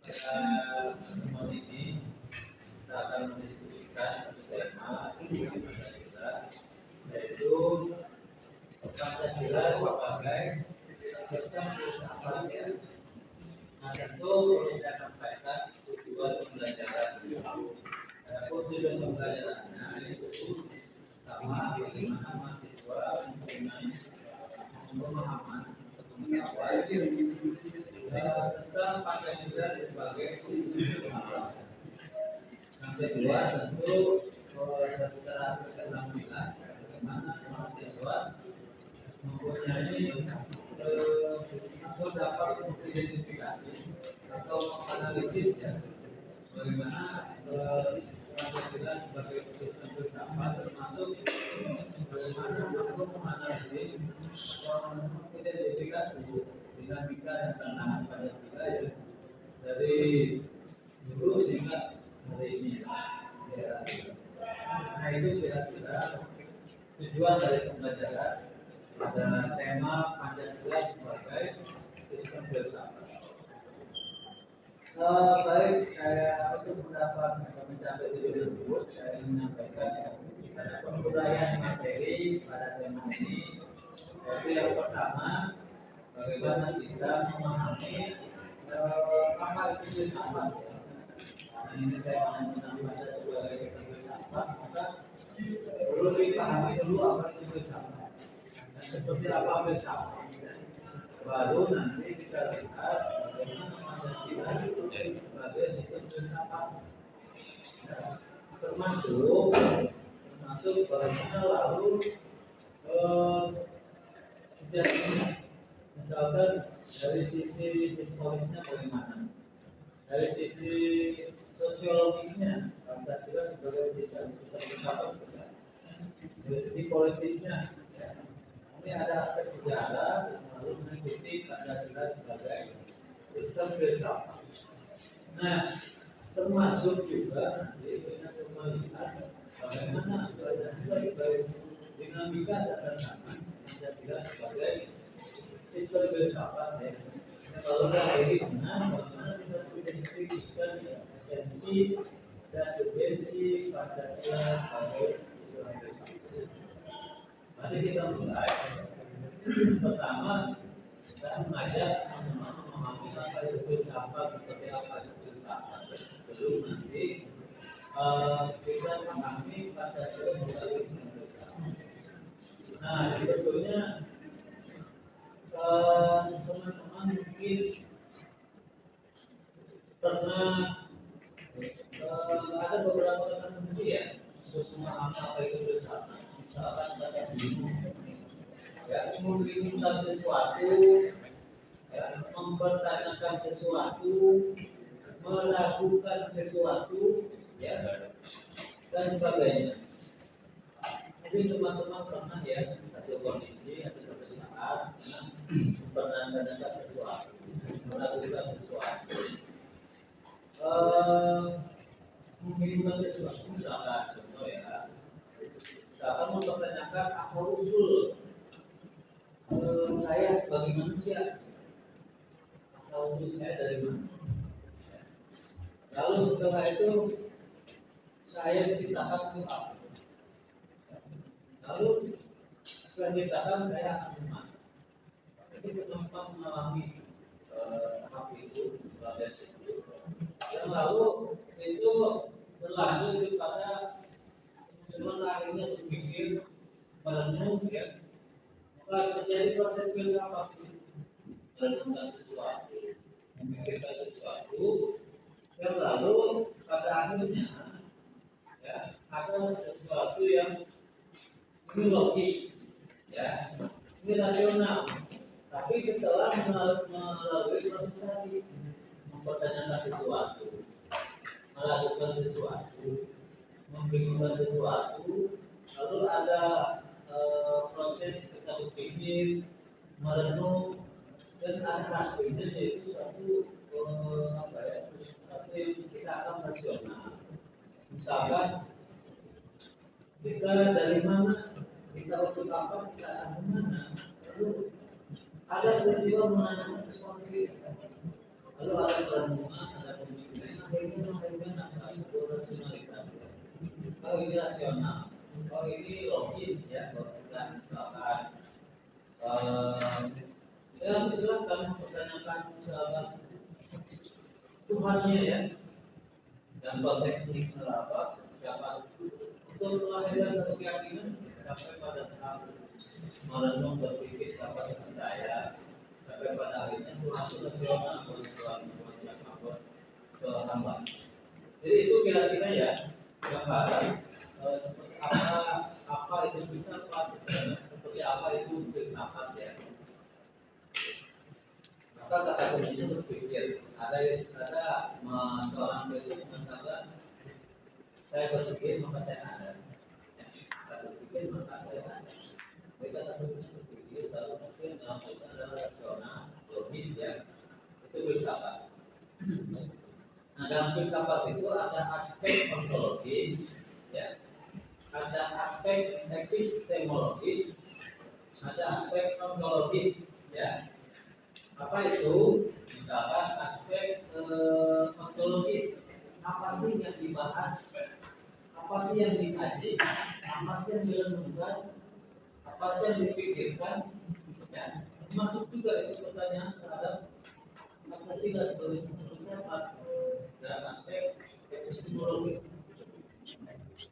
Pertemuan ini kita akan mendiskusikan satu tema di Pancasila, yaitu Pancasila sebagai sistem filsafat ya. Nah tentu perlu saya sampaikan tujuan pembelajaran tujuan pembelajarannya itu sama bagaimana mahasiswa mempunyai pemahaman tentang Pancasila sebagai sistem filsafat. Yang kedua tentu secara keterampilan bagaimana mahasiswa mempunyai atau dapat mengidentifikasi atau menganalisis ya bagaimana Pancasila sebagai sistem filsafat, termasuk bagaimana untuk menganalisis identifikasi dinamika dan tantangan Pancasila ya dari dulu sehingga hari ini ya. Nah itu kira-kira tujuan dari pembelajaran pada tema Pancasila sebagai sistem filsafat. Baik, saya untuk mendapat mencapai tujuan tersebut, saya ingin menyampaikan ya, pada penguraian materi pada tema ini. Yaitu yang pertama, bagaimana kita memahami apa itu filsafat. Nah, ini saya mengenal pada sebagai sistem filsafat, maka perlu dipahami dulu apa itu filsafat. Dan seperti apa filsafat. Baru nanti kita lihat bagaimana Pancasila sebagai sistem filsafat, termasuk bagaimana lalu sejarahnya, misalkan dari sisi historisnya bagaimana, dari sisi sosiologisnya Pancasila sebagai sistem filsafat, dari sisi politisnya. Ini ada aspek sejarah lalu mengikuti Pancasila sebagai sistem filsafat. Nah, termasuk juga nanti kita melihat bagaimana Pancasila sebagai dinamika dan tantangan Pancasila sebagai sistem filsafat ya. Kalau dari bagaimana kita mendeskripsikan esensi dan urgensi Pancasila sebagai sistem filsafat. Mari kita mulai. Pertama, saya mengajak teman-teman memahami apa itu filsafat, seperti apa itu filsafat. Sebelum nanti kita memahami Pancasila sebagai sistem filsafat. Nah, sebetulnya teman-teman mungkin pernah ada beberapa tendensi ya untuk memahami apa itu filsafat. Misalkan pada diri ya, meminta sesuatu ya, mempertanyakan sesuatu, melakukan sesuatu ya, dan sebagainya. Mungkin teman-teman pernah ya satu kondisi atau satu saat mempertanyakan sesuatu, melakukan sesuatu, menginginkan sesuatu, misalkan contoh ya, misalkan mempertanyakan asal usul saya sebagai manusia, asal usul saya dari mana. Lalu setelah itu saya diciptakan untuk apa? Lalu setelah diciptakan saya akan kemana? Jadi penumpang mengalami tahap itu sebagai itu. Dan lalu itu berlanjut kepada sebenarnya akhirnya berpikir merenung ya. Maka terjadi proses filsafat di situ, merenungkan sesuatu, memikirkan sesuatu, yang lalu pada akhirnya ya ada sesuatu yang ini logis, ya, ini rasional. Tapi setelah melalui proses tadi, mempertanyakan sesuatu, melakukan sesuatu, membingungkan sesuatu, lalu ada proses kita berpikir, merenung, dan ada hasilnya yaitu suatu sesuatu yang kita akan rasional. Misalkan kita dari mana, kita untuk apa, kita akan kemana, lalu ada peristiwa menanyakan sesuatu itu. Lalu ada perenungan, ada pemikiran, akhirnya ada sebuah rasionalitas. Oh ini rasional, oh ini logis ya, logika misalkan. Saya silakan pertanyakan misalkan Tuhannya ya, dan konteks ini apa? Siapa untuk melahirkan satu keyakinan sampai pada tahap merenung berpikir siapa yang percaya sampai pada akhirnya Tuhan itu rasional bersuatu yang sama ke hamba. Jadi itu kira-kira ya gambaran seperti apa itu bisa seperti apa itu filsafat ya. Maka kata kuncinya berpikir. Ada seorang filsuf mengatakan saya berpikir maka saya ada. Saya berpikir maka saya ada. Jadi kata kuncinya berpikir lalu hasil melakukan adalah rasional, logis ya. Itu filsafat. Nah dalam filsafat itu ada aspek ontologis, ya, ada aspek epistemologis, ada aspek ontologis, ya. Apa itu? Misalkan aspek ontologis, apa sih yang dibahas, apa sih yang dikaji, apa sih yang direnungkan, apa sih yang dipikirkan, ya. Masuk juga itu pertanyaan terhadap apa sih nggak sebagai filsafat dalam aspek epistemologis,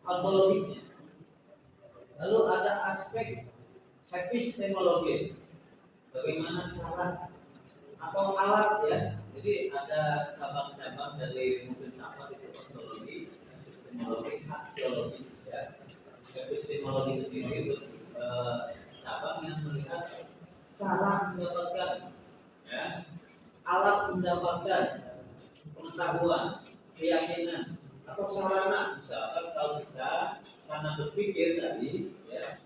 ontologisnya. Lalu ada aspek epistemologis, bagaimana cara atau alat ya. Jadi ada cabang-cabang dari filsafat itu ontologis, epistemologis, aksiologis ya. Epistemologi sendiri itu cabang yang melihat cara mendapatkan ya, alat mendapatkan pengetahuan, keyakinan atau sarana. Misalkan kalau kita karena berpikir tadi ya,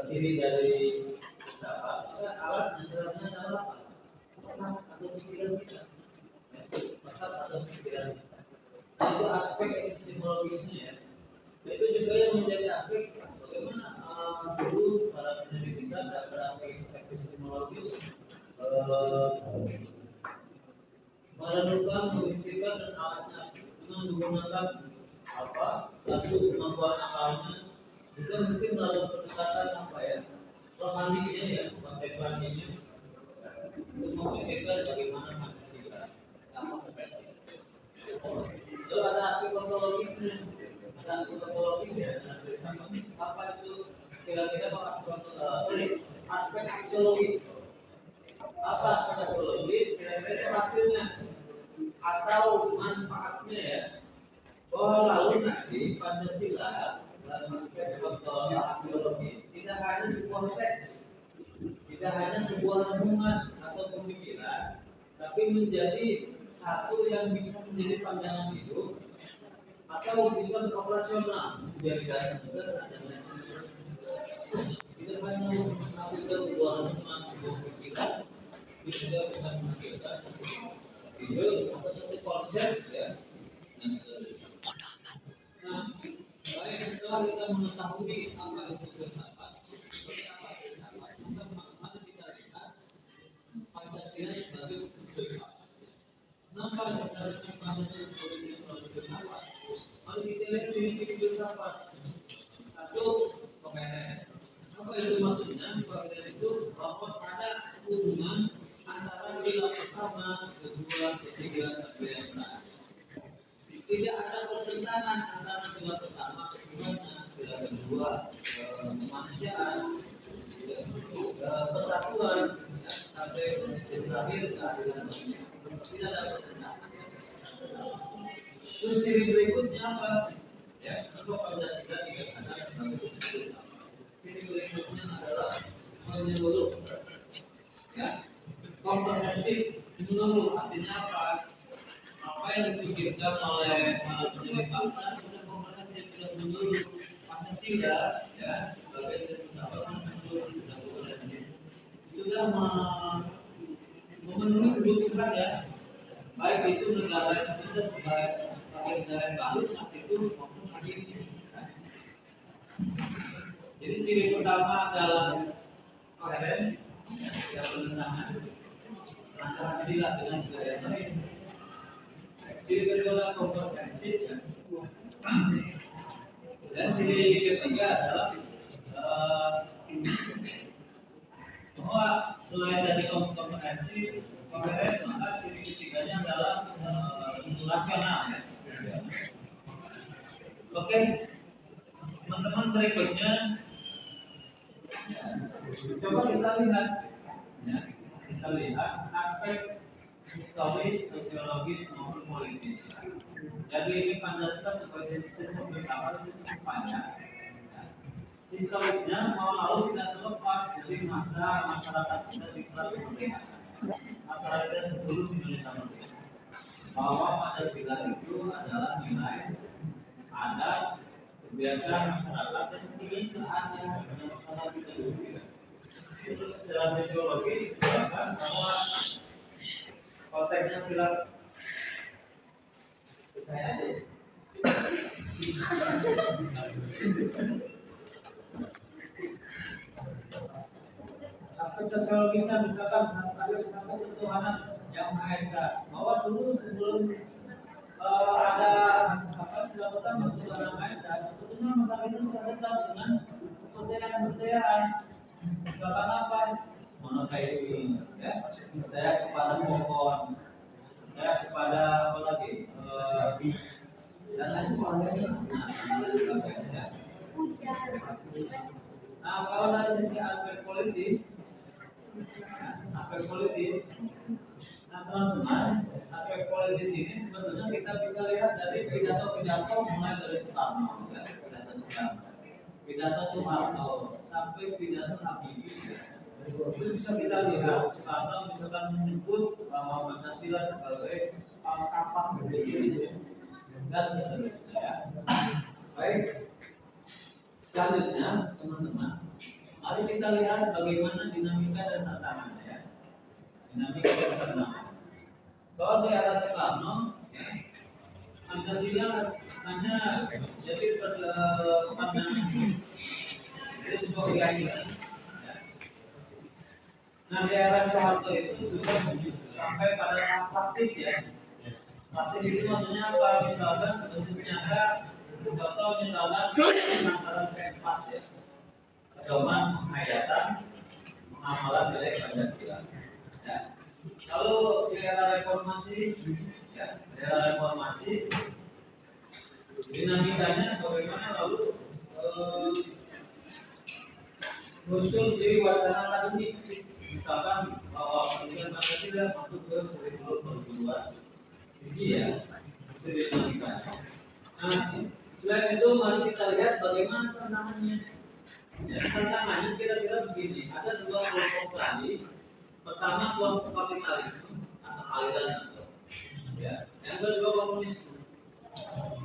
ciri dari filsafat maka alat sarana adalah apa? Atau pikiran kita, otak atau pikiran kita. Nah itu aspek epistemologisnya ya. Itu juga yang menjadi aspek bagaimana dulu para pendidik kita dalam epistemologis merenungkan, memikirkan dan alatnya dengan menggunakan apa? Satu kemampuan akalnya, juga mungkin melalui pendekatan apa ya? Rohaninya ya, kontemplasinya. Untuk memikirkan bagaimana Pancasila, apa Pancasila. Lalu ada aspek ontologisnya, ada aspek ontologisnya, apa itu kira-kira aspek aksiologis. Apa aspek aksiologis? Kira-kira itu hasilnya atau manfaatnya ya. Bahwa lalu nanti Pancasila dalam aspek aksiologis tidak hanya sebuah teks, tidak hanya sebuah renungan atau pemikiran, tapi menjadi satu yang bisa menjadi pandangan hidup atau bisa beroperasional menjadi dasar negara dan lain-lain. Tidak hanya mengambil sebuah renungan, sebuah pemikiran, itu juga bisa menghasilkan satu ide atau satu konsep ya. Nah, baik setelah kita mengetahui apa itu filsafat, Pancasila sebagai filsafat. Kenapa kita Pancasila sebagai filsafat? Mari kita lihat ciri-ciri filsafat. Satu, pengertian. Apa itu maksudnya? Pengertian itu bahwa ada hubungan antara sila pertama, kedua, ketiga sampai yang terakhir. Tidak ada pertentangan antara sila pertama, kedua, dan sila kedua, kemanusiaan, persatuan sampai terakhir keadilan sosial. Tidak ada pertentangan. Terus ciri berikutnya apa? Ya, apa Pancasila dikatakan sebagai filsafat. Ciri berikutnya adalah menyeluruh. Ya, komprehensif menyeluruh artinya apa? Apa yang dipikirkan oleh pendiri bangsa sudah komprehensif, sudah menyeluruh. Pancasila ya sebagai filsafat menyeluruh, sudah komprehensif, sudah memenuhi kebutuhan ya, baik itu negara Indonesia sebagai negara yang baru saat itu maupun hari ini. Jadi ciri pertama adalah koheren, yang penentangan. antara sila dengan sila yang lain. Ciri kedua kompetensi dan ciri ketiga adalah bahwa selain dari kompetensi, maka ciri ketiganya adalah rasional. Oke, teman-teman, berikutnya coba kita lihat, ya, kita lihat aspek historis, sosiologis maupun politis. Jadi ini Pancasila sebagai sistem beragama itu panjang. Historisnya mau lalu tidak terlepas dari masa masyarakat kita di kemerdekaan. Masyarakat sebelum Indonesia merdeka. Bahwa Pancasila itu adalah nilai adat, kebiasaan masyarakat dan ini keadilan yang sangat kita dukung. Terus dalam sosiologis dikatakan bahwa konteksnya sila saya aja. Aspek sosiologisnya misalkan ada ketuhanan yang Maha Esa. Bahwa dulu sebelum ada sila pertama ketuhanan Maha Esa, sebetulnya masyarakat itu sudah dekat dengan kepercayaan. Misalkan apa? Monoteisme, ya, percaya kepada pohon, percaya kepada apa lagi, dan lain sebagainya. Nah, kalau dari sisi aspek politis, nah teman-teman, aspek politis ini sebetulnya kita bisa lihat dari pidato-pidato mulai dari Soekarno, ya, pidato Soeharto sampai pidato Habibie. Itu bisa kita lihat Soekarno misalkan menyebut bahwa Pancasila sebagai falsafah Indonesia dan seterusnya, ya. Baik, selanjutnya teman-teman, mari kita lihat bagaimana dinamika dan tantangannya, ya. Dinamika dan tantangan. Kalau di era Soekarno, ya, Pancasila hanya jadi pandangan itu sebuah keyakinan. Nah, di era Soeharto itu juga sampai pada tahap praktis, ya. Praktis itu maksudnya apa? Misalkan bentuknya ada contoh misalkan antara keempat, ya. Pedoman penghayatan pengamalan nilai Pancasila. Ya. Lalu di era reformasi, ya, di era reformasi dinamikanya bagaimana lalu muncul jadi wacana akademik. Misalkan bahwa pendidikan Pancasila masuk ke kurikulum perguruan tinggi, ya, itu dinamikanya. Nah, selain itu mari kita lihat bagaimana tantangannya. Ya, tantangannya kira-kira begini. Ada dua kelompok tadi. Pertama kelompok kapitalisme atau aliran, ya. Yang kedua komunisme.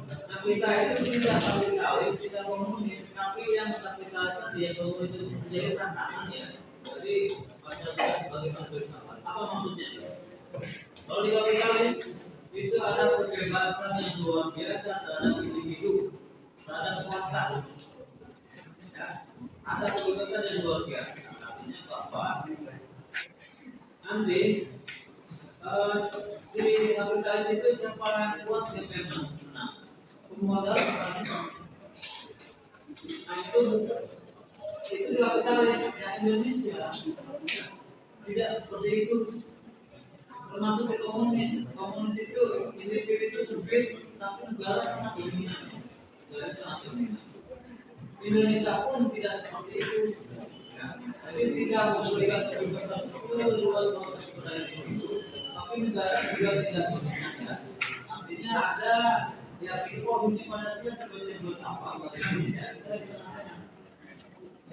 Nah, kita itu tidak kapitalis, tidak komunis, tapi yang kapitalisme dia itu menjadi tantangan, ya. Jadi Pancasila sebagai filsafat. Apa maksudnya? Kalau di kapitalis itu ada kebebasan yang luar biasa terhadap individu, terhadap swasta. Ya, ada kebebasan yang luar biasa. Artinya bahwa nanti di kapitalis itu siapa yang kuat siapa yang menang. Pemodal sekarang. Nah itu di kapitalis yang Indonesia tidak seperti itu. Termasuk di komunis itu individu itu sempit, tapi negara sangat dominan. Indonesia pun tidak seperti itu. Ya. Jadi tidak memberikan kebebasan seluas kepada individu, tapi negara juga tidak dominan. Ya. Artinya ada ya fungsi Pancasila sebagai simbol apa bagi Indonesia kita di sana.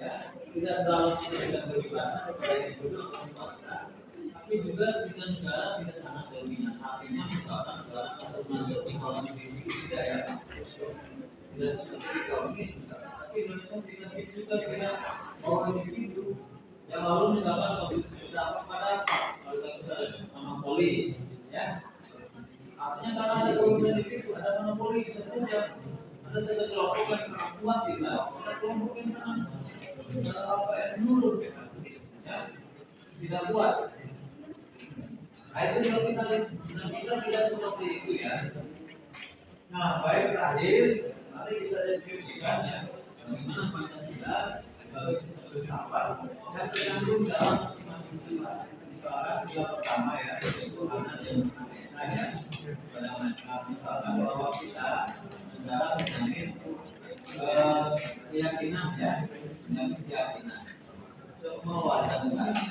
Ya, tidak terlalu memberikan kebebasan kepada individu atau swasta. Tapi juga jika negara tidak sangat dominan, artinya misalkan negara atau mengatur ekonomi individu tidak, ya, tidak seperti komunis, tapi Indonesia tidak bisa tidak mau individu. Yang lalu misalkan komunis berdampak pada kalau kita sama poli, ya, artinya karena ada komunitas individu, ada monopoli bisa saja ada satu kelompok yang sangat kuat, tidak ada kelompok yang sangat menurut, ya, tidak kuat. Nah itu kalau kita tidak seperti itu ya. Nah baik terakhir nanti kita diskusikan ya bagaimana Pancasila sebagai filsafat dan terkandung dalam masing-masing sila. Misalkan sila pertama ya itu anak yang saya pada misalkan bahwa kita dalam menjamin keyakinan ya, menjamin keyakinan semua warga negara.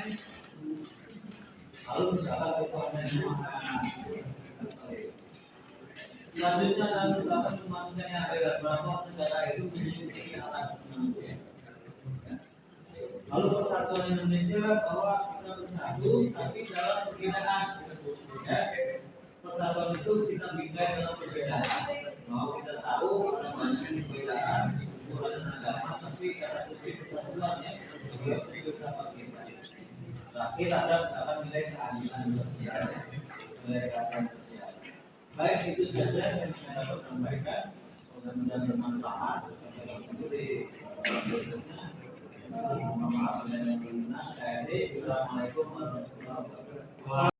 Lalu misalkan kekuatan masyarakat. Selanjutnya dalam misalkan manusia yang ada berapa negara itu memiliki hak manusia. Lalu persatuan Indonesia bahwa kita bersatu tapi dalam perbedaan. Ya. Persatuan itu kita bingkai dalam perbedaan. Bahwa kita tahu ada banyak perbedaan bukan agama tapi karena itu persatuannya beliau bersama kita. Terakhir ada nilai keadilan sosial, nilai keadilan sosial. Baik itu saja yang saya dapat sampaikan. Mudah-mudahan bermanfaat. Sampai bertemu di berikutnya. Mohon maaf dan yang berkenan. Assalamualaikum warahmatullahi wabarakatuh.